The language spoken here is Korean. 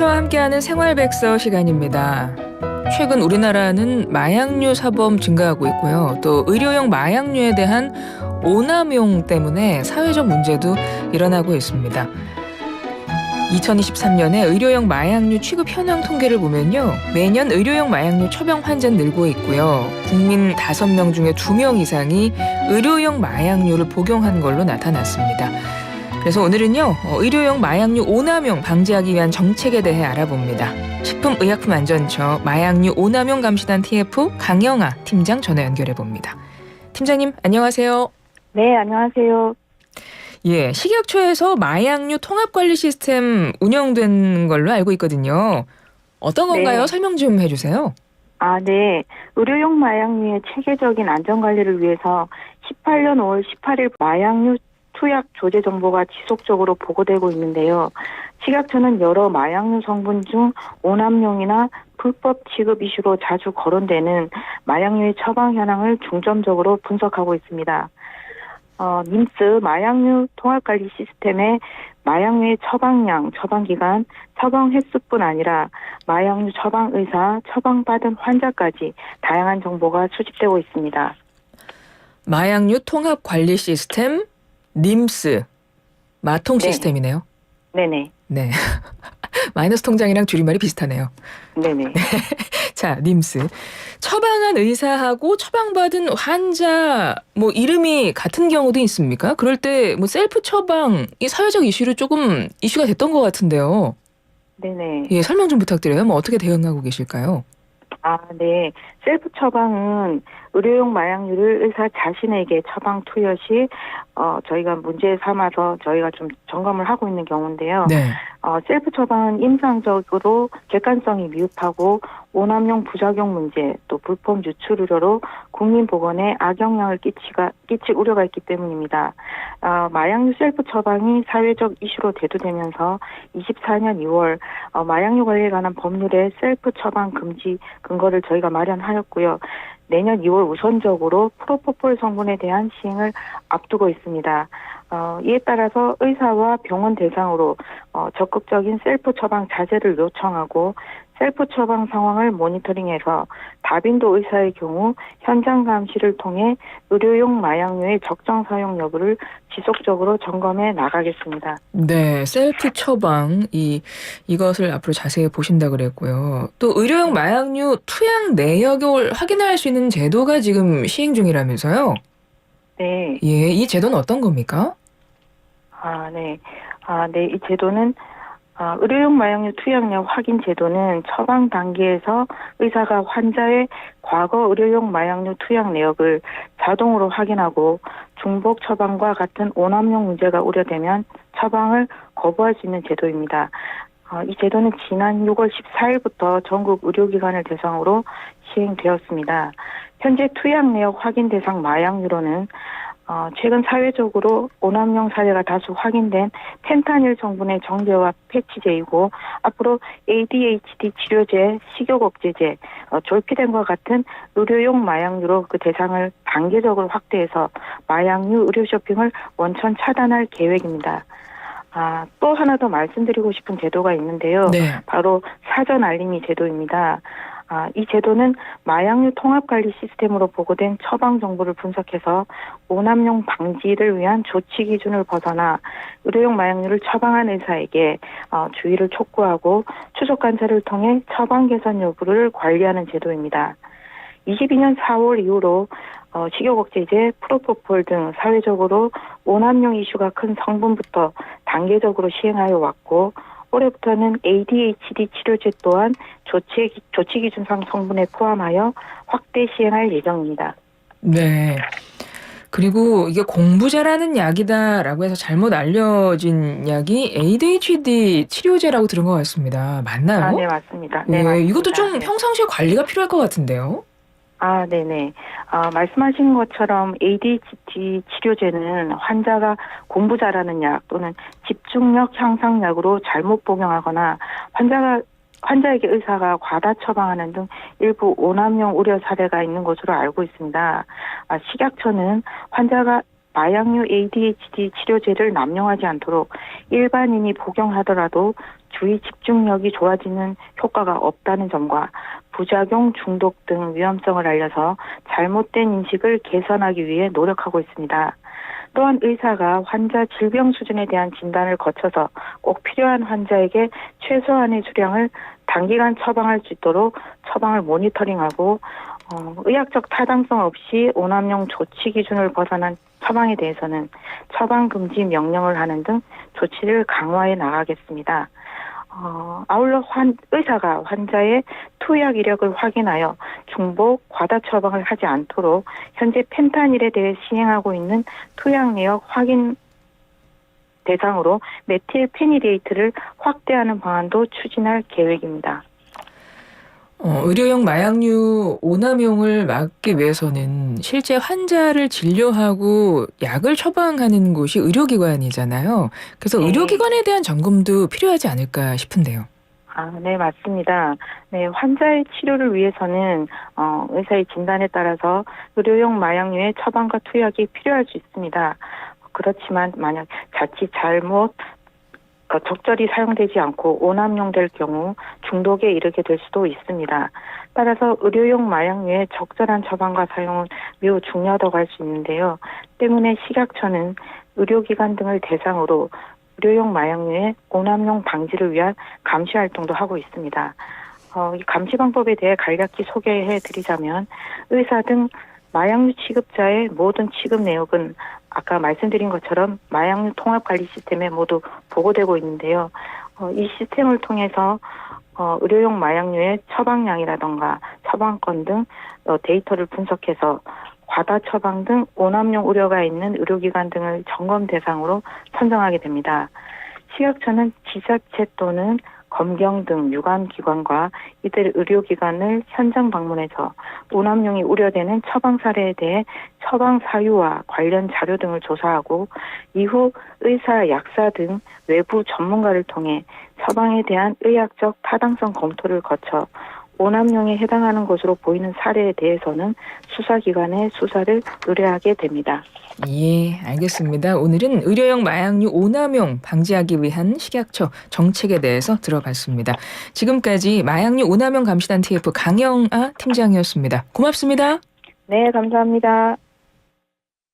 아나운서와 함께하는 생활백서 시간입니다. 최근 우리나라는 마약류 사범 증가하고 있고요. 또 의료용 마약류에 대한 오남용 때문에 사회적 문제도 일어나고 있습니다. 2023년에 의료용 마약류 취급 현황 통계를 보면요. 매년 의료용 마약류 처방 환자는 늘고 있고요. 국민 5명 중에 2명 이상이 의료용 마약류를 복용한 걸로 나타났습니다. 그래서 오늘은요. 의료용 마약류 오남용 방지하기 위한 정책에 대해 알아봅니다. 식품의약품안전처 마약류 오남용 감시단 TF 강영아 팀장 전화 연결해봅니다. 팀장님 안녕하세요. 네, 안녕하세요. 예, 식약처에서 마약류 통합관리 시스템 운영된 걸로 알고 있거든요. 어떤 건가요? 네. 설명 좀 해주세요. 네. 의료용 마약류의 체계적인 안전관리를 위해서 18년 5월 18일 마약류 투약 조제 정보가 지속적으로 보고되고 있는데요. 식약처는 여러 마약류 성분 중 오남용이나 불법 취급 이슈로 자주 거론되는 마약류의 처방 현황을 중점적으로 분석하고 있습니다. 님스 마약류 통합관리 시스템에 마약류의 처방량, 처방기간, 처방 횟수뿐 아니라 마약류 처방 의사, 처방받은 환자까지 다양한 정보가 수집되고 있습니다. 마약류 통합관리 시스템 님스 마통 네. 시스템이네요. 네네. 네. 마이너스 통장이랑 줄임말이 비슷하네요. 네네. 자, 님스. 처방한 의사하고 처방받은 환자 이름이 같은 경우도 있습니까? 그럴 때 셀프 처방이 사회적 이슈로 조금 이슈가 됐던 것 같은데요. 네네. 예, 설명 좀 부탁드려요. 어떻게 대응하고 계실까요? 네. 셀프 처방은 의료용 마약류를 의사 자신에게 처방 투여 시 저희가 문제 삼아서 저희가 좀 점검을 하고 있는 경우인데요. 네. 셀프 처방은 임상적으로 객관성이 미흡하고 오남용 부작용 문제 또 불법 유출 우려로 국민보건에 악영향을 끼칠 우려가 있기 때문입니다. 마약류 셀프 처방이 사회적 이슈로 대두되면서 24년 2월 마약류 관리에 관한 법률의 셀프 처방 금지 근거를 저희가 마련하였고요. 내년 2월 우선적으로 프로포폴 성분에 대한 시행을 앞두고 있습니다. 이에 따라서 의사와 병원 대상으로 적극적인 셀프 처방 자제를 요청하고 셀프 처방 상황을 모니터링해서 다빈도 의사의 경우 현장 감시를 통해 의료용 마약류의 적정 사용 여부를 지속적으로 점검해 나가겠습니다. 네, 셀프 처방 이것을 앞으로 자세히 보신다 그랬고요. 또 의료용 마약류 투약 내역을 확인할 수 있는 제도가 지금 시행 중이라면서요? 네. 예, 이 제도는 어떤 겁니까? 네. 네. 이 제도는 의료용 마약류 투약량 확인 제도는 처방 단계에서 의사가 환자의 과거 의료용 마약류 투약 내역을 자동으로 확인하고 중복 처방과 같은 오남용 문제가 우려되면 처방을 거부할 수 있는 제도입니다. 이 제도는 지난 6월 14일부터 전국 의료기관을 대상으로 시행되었습니다. 현재 투약 내역 확인 대상 마약류로는 최근 사회적으로 오남용 사례가 다수 확인된 펜타닐 성분의 정제와 패치제이고 앞으로 ADHD 치료제, 식욕억제제, 졸피뎀과 같은 의료용 마약류로 그 대상을 단계적으로 확대해서 마약류 의료 쇼핑을 원천 차단할 계획입니다. 또 하나 더 말씀드리고 싶은 제도가 있는데요. 네. 바로 사전 알림이 제도입니다. 이 제도는 마약류 통합관리 시스템으로 보고된 처방 정보를 분석해서 오남용 방지를 위한 조치 기준을 벗어나 의료용 마약류를 처방한 의사에게 주의를 촉구하고 추적 관찰을 통해 처방 개선 여부를 관리하는 제도입니다. 22년 4월 이후로 식욕억제제, 프로포폴 등 사회적으로 오남용 이슈가 큰 성분부터 단계적으로 시행하여 왔고 올해부터는 ADHD 치료제 또한 조치 기준상 성분에 포함하여 확대 시행할 예정입니다. 네. 그리고 이게 공부 잘하는 약이다라고 해서 잘못 알려진 약이 ADHD 치료제라고 들은 것 같습니다. 맞나요? 네, 맞습니다. 예, 네, 맞습니다. 이것도 좀 네. 평상시에 관리가 필요할 것 같은데요. 네네. 말씀하신 것처럼 ADHD 치료제는 환자가 공부 잘하는 약 또는 집중력 향상약으로 잘못 복용하거나 환자에게 의사가 과다 처방하는 등 일부 오남용 우려 사례가 있는 것으로 알고 있습니다. 식약처는 환자가 마약류 ADHD 치료제를 남용하지 않도록 일반인이 복용하더라도 주의 집중력이 좋아지는 효과가 없다는 점과 부작용, 중독 등 위험성을 알려서 잘못된 인식을 개선하기 위해 노력하고 있습니다. 또한 의사가 환자 질병 수준에 대한 진단을 거쳐서 꼭 필요한 환자에게 최소한의 수량을 단기간 처방할 수 있도록 처방을 모니터링하고 의학적 타당성 없이 오남용 조치 기준을 벗어난 처방에 대해서는 처방 금지 명령을 하는 등 조치를 강화해 나가겠습니다. 아울러 의사가 환자의 투약 이력을 확인하여 중복, 과다 처방을 하지 않도록 현재 펜타닐에 대해 시행하고 있는 투약 내역 확인 대상으로 메틸페니데이트를 확대하는 방안도 추진할 계획입니다. 의료용 마약류 오남용을 막기 위해서는 실제 환자를 진료하고 약을 처방하는 곳이 의료기관이잖아요. 그래서 네. 의료기관에 대한 점검도 필요하지 않을까 싶은데요. 네, 맞습니다. 네, 환자의 치료를 위해서는 의사의 진단에 따라서 의료용 마약류의 처방과 투약이 필요할 수 있습니다. 그렇지만 만약 자칫 잘못 적절히 사용되지 않고 오남용될 경우 중독에 이르게 될 수도 있습니다. 따라서 의료용 마약류의 적절한 처방과 사용은 매우 중요하다고 할 수 있는데요. 때문에 식약처는 의료기관 등을 대상으로 의료용 마약류의 오남용 방지를 위한 감시 활동도 하고 있습니다. 이 감시 방법에 대해 간략히 소개해 드리자면 의사 등 마약류 취급자의 모든 취급 내역은 아까 말씀드린 것처럼 마약류 통합관리 시스템에 모두 보고되고 있는데요. 이 시스템을 통해서 의료용 마약류의 처방량이라던가 처방권 등 데이터를 분석해서 과다 처방 등 오남용 우려가 있는 의료기관 등을 점검 대상으로 선정하게 됩니다. 식약처는 지자체 또는 검경 등 유관기관과 이들 의료기관을 현장 방문해서 오남용이 우려되는 처방 사례에 대해 처방 사유와 관련 자료 등을 조사하고 이후 의사, 약사 등 외부 전문가를 통해 처방에 대한 의학적 타당성 검토를 거쳐 오남용에 해당하는 것으로 보이는 사례에 대해서는 수사기관에 수사를 의뢰하게 됩니다. 예, 알겠습니다. 오늘은 의료용 마약류 오남용 방지하기 위한 식약처 정책에 대해서 들어봤습니다. 지금까지 마약류 오남용 감시단 TF 강영아 팀장이었습니다. 고맙습니다. 네, 감사합니다.